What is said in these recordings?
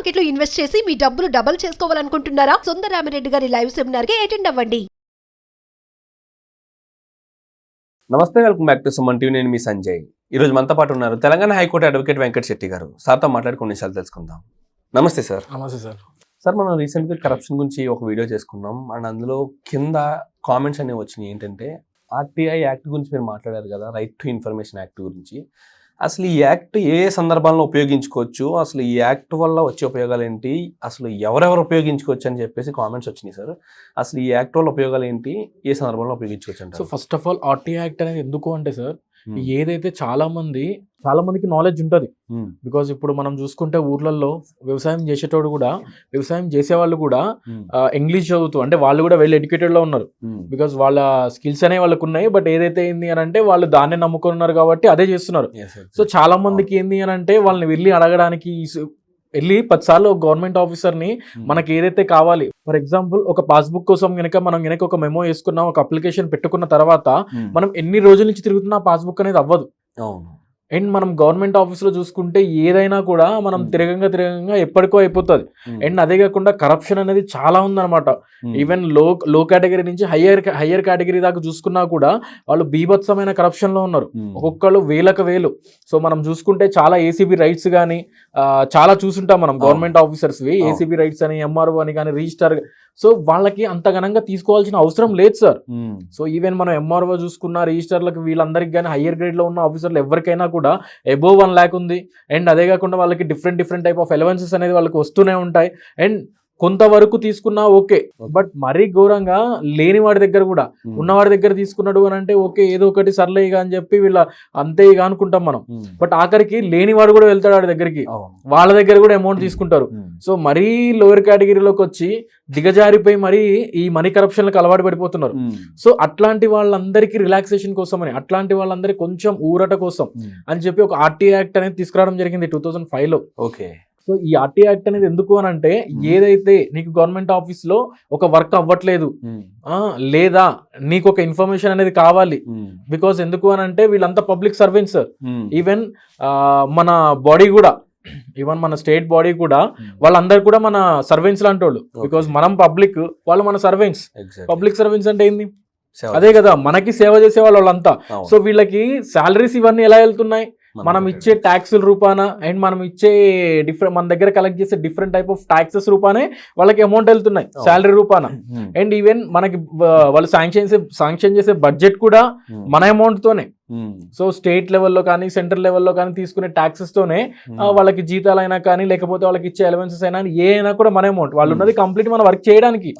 Market లో invest చేసి మీ డబ్బులు డబుల్ చేసుకోవాలనుకుంటున్నారా? సుందరరామిరెడ్డి గారి లైవ్ సెమినార్ కి అటెండ్ అవ్వండి. నమస్తే, welcome back to Suman TV. నేను మీ సంజయ్. ఈరోజు మనతో పాటు ఉన్నారు తెలంగాణ హైకోర్టు అడ్వకేట్ వెంకట్ శెట్టి గారు. సార్తో మాట్లాడి కొన్ని విషయాలు తెలుసుకుందాం. నమస్తే సార్. నమస్తే సార్. సార్, మనం రీసెంట్గా కరప్షన్ గురించి ఒక వీడియో చేసుకున్నాం అండ్ అందులో కింద కామెంట్స్ అనేవి వచ్చినాయి. ఏంటంటే ఆర్టీఐ యాక్ట్ గురించి మీరు మాట్లాడారు కదా, రైట్ టు ఇన్ఫర్మేషన్ యాక్ట్ గురించి. అసలు ఈ యాక్ట్ ఏ సందర్భాల్లో ఉపయోగించుకోవచ్చు, అసలు ఈ యాక్ట్ వల్ల వచ్చే ఉపయోగాలు ఏంటి, అసలు ఎవరెవరు ఉపయోగించుకోవచ్చు అని చెప్పేసి కామెంట్స్ వచ్చినాయి సార్. అసలు ఈ యాక్ట్ వల్ల ఉపయోగాలు ఏంటి, ఏ సందర్భంలో ఉపయోగించుకోవచ్చు అంటే? So first of all RTI act అనేది ఎందుకు అంటే సార్, ఏదైతే చాలా మందికి నాలెడ్జ్ ఉంటుంది. బికాజ్ ఇప్పుడు మనం చూసుకుంటే ఊర్లలో వ్యవసాయం చేసేటోడు కూడా, వ్యవసాయం చేసేవాళ్ళు కూడా ఇంగ్లీష్ చదువుతూ, అంటే వాళ్ళు కూడా వెల్ ఎడ్యుకేటెడ్ లో ఉన్నారు. బికాజ్ వాళ్ళ స్కిల్స్ అనేవి వాళ్ళకు ఉన్నాయి. బట్ ఏదైతే ఏంది అని అంటే వాళ్ళు దాన్నే నమ్ముకున్నారు కాబట్టి అదే చేస్తున్నారు. సో చాలా మందికి ఏంది అని అంటే వాళ్ళని వెళ్ళి అడగడానికి వెళ్ళి 10 సార్లు గవర్నమెంట్ ఆఫీసర్ని మనకి ఏదైతే కావాలి, ఫర్ ఎగ్జాంపుల్ ఒక పాస్బుక్ కోసం మనం ఒక మెమో వేసుకున్నాం, ఒక అప్లికేషన్ పెట్టుకున్న తర్వాత మనం ఎన్ని రోజుల నుంచి తిరుగుతున్నా ఆ పాస్బుక్ అనేది అవ్వదు. అండ్ మనం గవర్నమెంట్ ఆఫీస్లో చూసుకుంటే ఏదైనా కూడా మనం తిరగంగా ఎప్పటికో అయిపోతుంది. అండ్ అదే కాకుండా కరప్షన్ అనేది చాలా ఉందన్నమాట. ఈవెన్ లో కేటగిరీ నుంచి హయ్యర్ కేటగిరీ దాకా చూసుకున్నా కూడా వాళ్ళు బీభత్సమైన కరప్షన్ లో ఉన్నారు. ఒక్కొక్కళ్ళు వేలు. సో మనం చూసుకుంటే చాలా ఏసీబీ రైట్స్ కానీ చాలా చూసుంటాం మనం, గవర్నమెంట్ ఆఫీసర్స్ ఏసీబీ రైట్స్ అని, ఎంఆర్ఓ అని కానీ, రిజిస్టర్. సో వాళ్ళకి అంత ఘనంగా తీసుకోవాల్సిన అవసరం లేదు సార్. సో ఈవెన్ మనం ఎంఆర్ఓ చూసుకున్న, రిజిస్టర్లకు వీళ్ళందరికీ కానీ హయ్యర్ గ్రేడ్ లో ఉన్న ఆఫీసర్లు ఎవరికైనా కూడా అబోవ్ 1 lakh ఉంది. అండ్ అదే కాకుండా వాళ్ళకి డిఫరెంట్ టైప్ ఆఫ్ అలవెన్సెస్ అనేది వాళ్ళకి వస్తూనే ఉంటాయి. అండ్ కొంతవరకు తీసుకున్నా ఓకే, బట్ మరీ ఘోరంగా లేని వాడి దగ్గర కూడా ఉన్నవాడి దగ్గర తీసుకున్నాడు అని అంటే ఓకే, ఏదో ఒకటి సర్లే ఇక అని చెప్పి వీళ్ళ అంతే ఇక అనుకుంటాం మనం. బట్ ఆఖరికి లేనివాడు కూడా వెళ్తాడు వాడి దగ్గరికి, వాళ్ళ దగ్గర కూడా అమౌంట్ తీసుకుంటారు. సో మరీ లోయర్ కేటగిరీలోకి వచ్చి దిగజారిపోయి మరీ ఈ మనీ కరప్షన్లకు అలవాటు పడిపోతున్నారు. సో అట్లాంటి వాళ్ళందరికీ రిలాక్సేషన్ కోసమని, అట్లాంటి వాళ్ళందరికీ కొంచెం ఊరట కోసం అని చెప్పి ఒక ఆర్టీఐ యాక్ట్ అనేది తీసుకురావడం జరిగింది 2005లో. ఓకే. సో ఈ ఆర్టీఐ యాక్ట్ అనేది ఎందుకు అని అంటే, ఏదైతే నీకు గవర్నమెంట్ ఆఫీస్ లో ఒక వర్క్ అవ్వట్లేదు లేదా నీకు ఒక ఇన్ఫర్మేషన్ అనేది కావాలి, బికాస్ ఎందుకు అని అంటే వీళ్ళంతా పబ్లిక్ సర్వెంట్స్. ఈవెన్ మన బాడీ కూడా, ఈవెన్ మన స్టేట్ బాడీ కూడా వాళ్ళందరూ కూడా మన సర్వెంట్స్ లాంటి వాళ్ళు. బికాస్ మనం పబ్లిక్, వాళ్ళు మన సర్వెంట్స్. పబ్లిక్ సర్వెంట్స్ అంటే ఏంది? అదే కదా, మనకి సేవ చేసే వాళ్ళంతా. సో వీళ్ళకి శాలరీస్ ఇవన్నీ ఎలా వెళ్తున్నాయి? మనం ఇచ్చే ట్యాక్సుల రూపాన అండ్ మనం ఇచ్చే మన దగ్గర కలెక్ట్ చేసే డిఫరెంట్ టైప్ ఆఫ్ ట్యాక్సెస్ రూపానే వాళ్ళకి అమౌంట్ వెళ్తున్నాయి, శాలరీ రూపాన. అండ్ ఈవెన్ మనకి వాళ్ళు శాంక్షన్ చేసే బడ్జెట్ కూడా మన అమౌంట్ తోనే. సో స్టేట్ లెవెల్లో కానీ సెంట్రల్ లెవెల్లో కానీ తీసుకునే ట్యాక్సెస్ తోనే వాళ్ళకి జీతాలైనా కానీ, లేకపోతే వాళ్ళకి ఇచ్చే అలవెన్సెస్ అయినా ఏ అయినా కూడా మన అమౌంట్. వాళ్ళు ఉన్నది కంప్లీట్ మన వర్క్ చేయడానికి.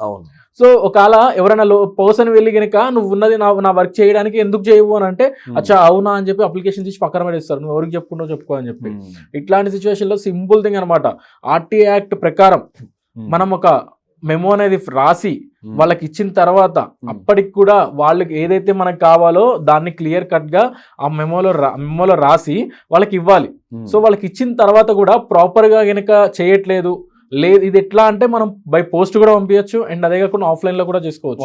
సో ఒకవేళ ఎవరైనా పర్సన్ వెళ్ళి కనుక నువ్వు ఉన్నది నా వర్క్ చేయడానికి ఎందుకు చేయవు అని అంటే, అచ్చా అవునా అని చెప్పి అప్లికేషన్ తీసి పక్కన పడేస్తారు, నువ్వు ఎవరికి చెప్పుకుంటావు చెప్పుకో అని చెప్పి. ఇట్లాంటి సిచ్యువేషన్ లో సింపుల్ థింగ్ అనమాట, ఆర్టీఐ యాక్ట్ ప్రకారం మనం ఒక మెమో అనేది రాసి వాళ్ళకి ఇచ్చిన తర్వాత అప్పటికి కూడా వాళ్ళకి ఏదైతే మనకు కావాలో దాన్ని క్లియర్ కట్ గా ఆ మెమోలో రాసి వాళ్ళకి ఇవ్వాలి. సో వాళ్ళకి ఇచ్చిన తర్వాత కూడా ప్రాపర్ గా గనక చేయట్లేదు, లేదు ఇది ఎట్లా అంటే మనం బై పోస్ట్ కూడా పంపించచ్చు. అండ్ అదే కాకుండా ఆఫ్లైన్ లో కూడా చేసుకోవచ్చు,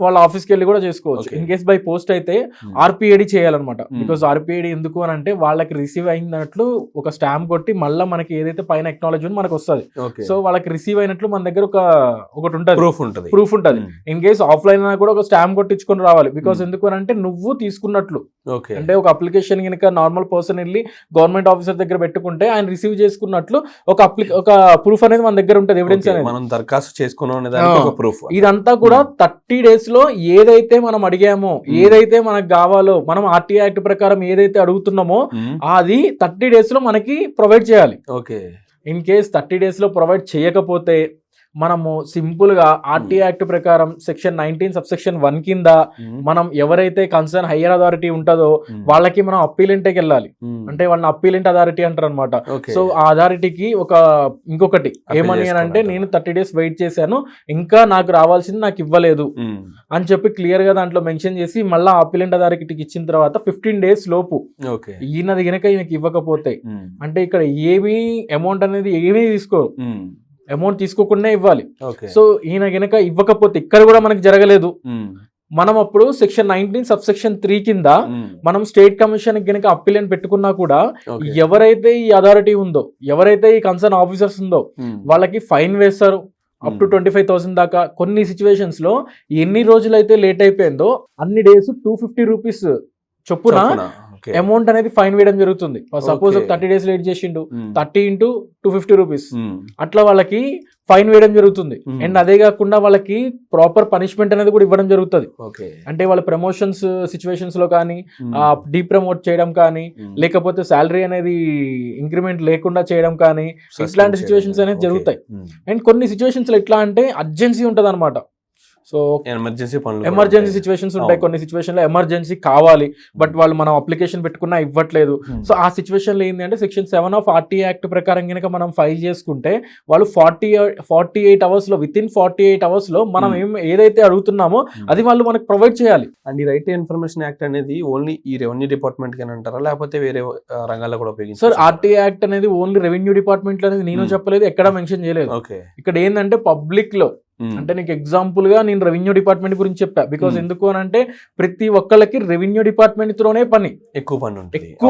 వాళ్ళ ఆఫీస్కి వెళ్ళి కూడా చేసుకోవచ్చు. ఇన్ కేస్ బై పోస్ట్ అయితే ఆర్పిఐడి చేయాలన్నమాట. బికాస్ ఆర్పిఐడి ఎందుకు అని అంటే వాళ్ళకి రిసీవ్ అయినట్లు ఒక స్టాంప్ కొట్టి మళ్ళీ మనకి ఏదైతే పైన ఎక్నాలజ్మెంట్ మనకు వస్తుంది. సో వాళ్ళకి రిసీవ్ అయినట్లు మన దగ్గర ఒకటి ఉంటుంది, ప్రూఫ్ ఉంటుంది. ఇన్ కేస్ ఆఫ్లైన్ అయినా కూడా ఒక స్టాంప్ కొట్టించుకొని రావాలి. బికాస్ ఎందుకు అని అంటే నువ్వు తీసుకున్నట్లు, అంటే ఒక అప్లికేషన్ కనుక నార్మల్ పర్సన్ వెళ్ళి గవర్నమెంట్ ఆఫీసర్ దగ్గర పెట్టుకుంటే ఆయన రిసీవ్ చేసుకున్నట్లు ఒక ప్రూఫ్ అనేది మన దగ్గర ఉంటుంది, ఎవిడెన్స్ అనేది. మనం దరఖాస్తు చేసుకున్నాం, ఇదంతా కూడా 30 days లో ఏదైతే మనం అడిగామో, ఏదైతే మనకు కావాలో, మనం ఆర్టీఐ యాక్ట్ ప్రకారం ఏదైతే అడుగుతున్నామో అది 30 days లో మనకి ప్రొవైడ్ చేయాలి. ఇన్ కేస్ 30 days లో ప్రొవైడ్ చేయకపోతే మనము సింపుల్ గా ఆర్టీఐ యాక్ట్ ప్రకారం సెక్షన్ 19 సబ్సెక్షన్ 1 కింద మనం ఎవరైతే కన్సర్న్ హయ్యర్ అథారిటీ ఉంటుందో వాళ్ళకి మనం అప్పీలెంట్కి వెళ్ళాలి. అంటే వాళ్ళని అప్పీలెంట్ అథారిటీ అంటారు అనమాట. సో ఆ అథారిటీకి ఇంకొకటి ఏమని అంటే, నేను 30 days వెయిట్ చేశాను, ఇంకా నాకు రావాల్సింది నాకు ఇవ్వలేదు అని చెప్పి క్లియర్ గా దాంట్లో మెన్షన్ చేసి మళ్ళీ అప్పీలెంట్ అథారిటీకి ఇచ్చిన తర్వాత 15 days లోపు ఈయనది గనక ఈయనకి ఇవ్వకపోతే, అంటే ఇక్కడ ఏమీ అమౌంట్ అనేది ఏమీ తీసుకోరు, అమౌంట్ తీసుకోకుండా ఇవ్వాలి. సో ఈయన గనక ఇవ్వకపోతే, ఇక్కడ కూడా మనకి జరగలేదు, మనం అప్పుడు సెక్షన్ 19 సబ్సెక్షన్ 3 కింద మనం స్టేట్ కమిషన్ గనక అప్పీల్ అని పెట్టుకున్నా కూడా ఎవరైతే ఈ అథారిటీ ఉందో, ఎవరైతే ఈ కన్సర్న్ ఆఫీసర్స్ ఉందో వాళ్ళకి ఫైన్ వేస్తారు అప్ టు 25,000 దాకా. కొన్ని సిచ్యువేషన్స్ లో ఎన్ని రోజులైతే లేట్ అయిపోయిందో అన్ని డేస్ 250 రూపీస్ చొప్పున అమౌంట్ అనేది ఫైన్ వేయడం జరుగుతుంది. సపోజ్ 30 డేస్ లేట్ చేసిండు, 30 into 250 రూపీస్ అట్లా వాళ్ళకి ఫైన్ వేయడం జరుగుతుంది. అండ్ అదే కాకుండా వాళ్ళకి ప్రాపర్ పనిష్మెంట్ అనేది కూడా ఇవ్వడం జరుగుతుంది. అంటే వాళ్ళ ప్రమోషన్స్ సిచ్యువేషన్స్ లో కానీ డీప్రమోట్ చేయడం కానీ, లేకపోతే శాలరీ అనేది ఇంక్రిమెంట్ లేకుండా చేయడం కానీ, ఇట్లాంటి సిచ్యువేషన్స్ అనేది జరుగుతాయి. అండ్ కొన్ని సిచ్యువేషన్స్ లో ఎట్లా అంటే అర్జెన్సీ ఉంటది అనమాట. సో ఎమర్జెన్సీ సిచ్యువేషన్స్ ఉంటాయి. కొన్ని సిచ్యువేషన్ లో ఎమర్జెన్సీ కావాలి, బట్ వాళ్ళు మనం అప్లికేషన్ పెట్టుకున్నా ఇవ్వట్లేదు. సో ఆ సిచ్యువేషన్ లో ఏంటి అంటే సెక్షన్ 7 ఆఫ్ RTA యాక్ట్ ప్రకారం కనుక మనం ఫైల్ చేసుకుంటే వాళ్ళు 48 అవర్స్ లో, విత్ ఇన్ 48 అవర్స్ లో మనం ఏదైతే అడుగుతున్నామో అది వాళ్ళు మనకు ప్రొవైడ్ చేయాలి. అండ్ ఈ రైట్ టు ఇన్ఫర్మేషన్ యాక్ట్ అనేది ఓన్లీ ఈ రెవెన్యూ డిపార్ట్మెంట్ కి అంటారా, లేకపోతే వేరే రంగాల్లో కూడా ఉపయోగించారు? సార్, RTA యాక్ట్ అనేది ఓన్లీ రెవెన్యూ డిపార్ట్మెంట్ లో అనేది నేను చెప్పలేదు, ఎక్కడ మెన్షన్ చేయలేదు. ఇక్కడ ఏంటంటే పబ్లిక్ లో, అంటే నీకు ఎగ్జాంపుల్ గా నేను రెవెన్యూ డిపార్ట్మెంట్ గురించి చెప్పా. బికాస్ ఎందుకు అని అంటే ప్రతి ఒక్కళ్ళకి రెవెన్యూ డిపార్ట్మెంట్ తోనే ఎక్కువ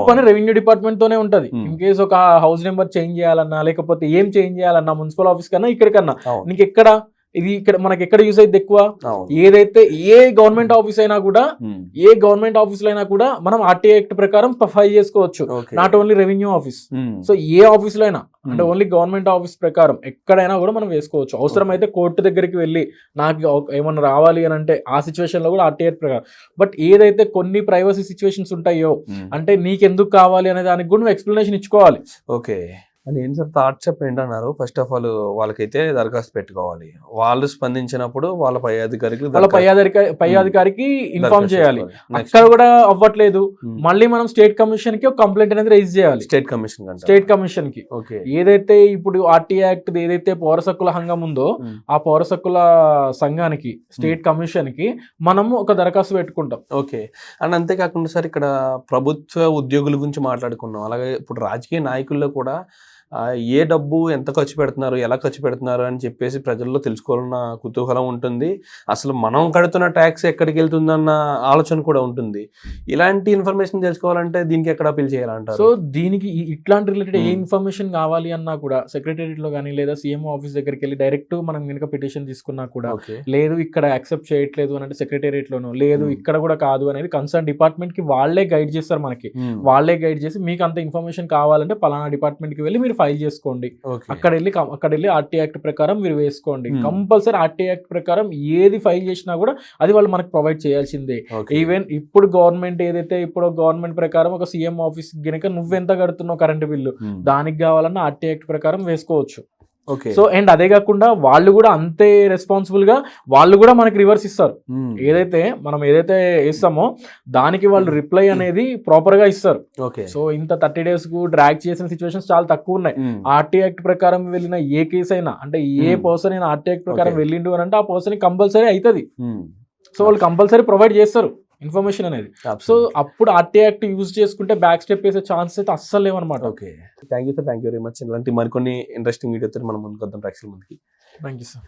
పని రెవెన్యూ డిపార్ట్మెంట్ తోనే ఉంటది. ఇన్ కేసు ఒక హౌస్ నెంబర్ చేంజ్ చేయాలన్నా, లేకపోతే ఏం చేంజ్ చేయాలన్నా మున్సిపల్ ఆఫీస్ కన్నా ఇక్కడికన్నా నీకు ఎక్కడ ఇది ఇక్కడ మనకి ఎక్కడ యూజ్ అయితే ఎక్కువ, ఏదైతే ఏ గవర్నమెంట్ ఆఫీస్ అయినా కూడా, ఏ గవర్నమెంట్ ఆఫీస్ లో అయినా కూడా మనం RTA యాక్ట్ ప్రకారం ఫైల్ చేసుకోవచ్చు. Not only revenue office. So A office లో అయినా, అంటే ఓన్లీ గవర్నమెంట్ ఆఫీస్ ప్రకారం ఎక్కడైనా కూడా మనం వేసుకోవచ్చు. అవసరం అయితే కోర్టు దగ్గరికి వెళ్ళి నాకు ఏమన్నా రావాలి అని అంటే ఆ సిచ్యువేషన్ లో కూడా RTA యాక్ట్ ప్రకారం. బట్ ఏదైతే కొన్ని ప్రైవసీ సిచ్యువేషన్స్ ఉంటాయో, అంటే నీకెందుకు కావాలి అనే దానికి కూడా నువ్వు ఎక్స్ప్లెనేషన్ ఇచ్చుకోవాలి. ఓకే. అని ఏం సార్ థాట్ చెప్పి ఏంటన్నారు? ఫస్ట్ ఆఫ్ ఆల్ వాళ్ళకైతే దరఖాస్తు పెట్టుకోవాలి, వాళ్ళు స్పందించినప్పుడు వాళ్ళ పై అధికారికి ఇన్ఫార్మ్ చేయాలి. అక్కడ కూడా అవ్వట్లేదు, మళ్ళీ మనం స్టేట్ కమిషన్ కి ఒక కంప్లైంట్ అనేది రైజ్ చేయాలి. స్టేట్ కమిషన్ కి ఏదైతే ఇప్పుడు RTA యాక్ట్ ఏదైతే పౌర హక్కుల సంఘం ఉందో ఆ పౌర హక్కుల సంఘానికి, స్టేట్ కమిషన్ కి మనము ఒక దరఖాస్తు పెట్టుకుంటాం. ఓకే. అండ్ అంతేకాకుండా సార్ ఇక్కడ ప్రభుత్వ ఉద్యోగుల గురించి మాట్లాడుకున్నాం, అలాగే ఇప్పుడు రాజకీయ నాయకుల్లో కూడా ఏ డబ్బు ఎంత ఖర్చు పెడుతున్నారు, ఎలా ఖర్చు పెడుతున్నారు అని చెప్పేసి ప్రజల్లో తెలుసుకోవాలన్న కుతూహలం ఉంటుంది. అసలు మనం కడుతున్న ట్యాక్స్ ఎక్కడికి వెళ్తుందన్న ఆలోచన కూడా ఉంటుంది. ఇలాంటి ఇన్ఫర్మేషన్ తెలుసుకోవాలంటే దీనికి ఎక్కడ అప్పీల్ చేయాలంటారు? సో దీనికి ఇట్లాంటి రిలేటెడ్ ఏ ఇన్ఫర్మేషన్ కావాలి అన్నా కూడా సెక్రటేరియట్ లో కానీ లేదా CM ఆఫీస్ దగ్గరికి వెళ్ళి డైరెక్ట్ మనం కనుక పిటిషన్ తీసుకున్నా కూడా, లేదు ఇక్కడ యాక్సెప్ట్ చేయట్లేదు అని అంటే సెక్రటేరియట్ లోనో, లేదు ఇక్కడ కూడా కాదు అనేది కన్సర్న్ డిపార్ట్మెంట్ కి వాళ్ళే గైడ్ చేస్తారు. మనకి వాళ్ళే గైడ్ చేసి మీకు అంత ఇన్ఫర్మేషన్ కావాలంటే పలానా డిపార్ట్మెంట్ కి వెళ్ళి మీరు ఫైల్ చేసుకోండి, అక్కడ వెళ్ళి RTA యాక్ట్ ప్రకారం మీరు వేసుకోండి. కంపల్సరీ RTA యాక్ట్ ప్రకారం ఏది ఫైల్ చేసినా కూడా అది వాళ్ళు మనకు ప్రొవైడ్ చేయాల్సిందే. ఈవెన్ ఇప్పుడు గవర్నమెంట్ ఏదైతే ఇప్పుడు గవర్నమెంట్ ప్రకారం ఒక CM ఆఫీస్ గనక నువ్వెంత కడుతున్నావు కరెంట్ బిల్లు, దానికి కావాలన్నా RTA యాక్ట్ ప్రకారం వేసుకోవచ్చు. సో అండ్ అదే కాకుండా వాళ్ళు కూడా అంతే రెస్పాన్సిబుల్ గా వాళ్ళు కూడా మనకి రివర్స్ ఇస్తారు. మనం ఏదైతే ఇస్తామో దానికి వాళ్ళు రిప్లై అనేది ప్రాపర్ గా ఇస్తారు. సో ఇంత 30 days కు డ్రాగ్ చేసిన సిచ్యువేషన్స్ చాలా తక్కువ ఉన్నాయి. RTA యాక్ట్ ప్రకారం వెళ్ళిన ఏ కేసు అయినా, అంటే ఏ పర్సన్ అయినా RTA యాక్ట్ ప్రకారం వెళ్ళిండు అని అంటే ఆ పర్సన్ కంపల్సరీ అవుతుంది. సో వాళ్ళు కంపల్సరీ ప్రొవైడ్ చేస్తారు ఇన్ఫర్మేషన్ అనేది. సో అప్పుడు RTA యాక్ట్ యూజ్ చేసుకుంటే బ్యాక్ స్టెప్ వేసే ఛాన్సెస్ అయితే అస్సలు లేవన్నమాట. Okay, thank you sir, thank you very much. ఇలాంటి మరికొన్ని ఇంట్రెస్టింగ్ వీడియోతో మనం ముందుకు వద్దాం ప్రేక్షకుల ముందుకి. Thank you sir.